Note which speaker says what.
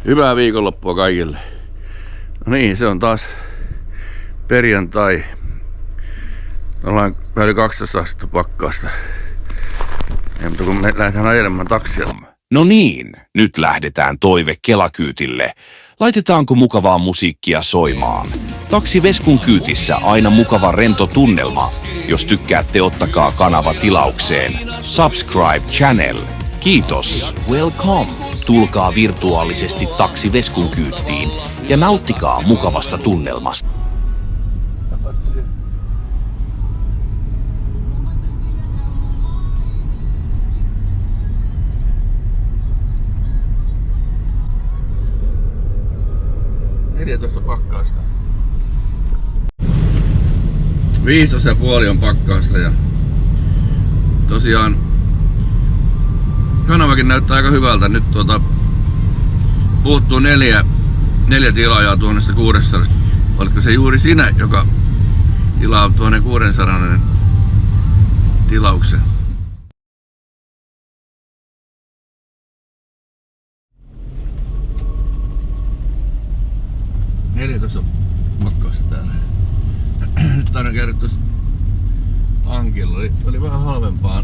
Speaker 1: Hyvää viikonloppua kaikille. No niin, se on taas perjantai. Ollaan yli 12 astetta pakkasta. Ja, mutta kun me lähdetään ajelemaan taksia.
Speaker 2: No niin, nyt lähdetään toive Kelakyytille. Laitetaanko mukavaa musiikkia soimaan? Taksi Veskun kyytissä aina mukava rento tunnelma. Jos tykkäätte, ottakaa kanava tilaukseen. Subscribe channel. Kiitos. Welcome. Tulkaa virtuaalisesti Taksi Veskun kyyttiin ja nauttikaa mukavasta tunnelmasta.
Speaker 1: Tuossa pakkausta. 15,5 on pakkausta ja tosiaan kanavakin näyttää aika hyvältä. Nyt puuttuu neljä tilaajaa 1600. Oletko se juuri sinä, joka tilaa 1600 tilauksen? Tuossa pakkausta täällä. Nyt aina käydä tuossa tankilla. Oli vähän halvempaa.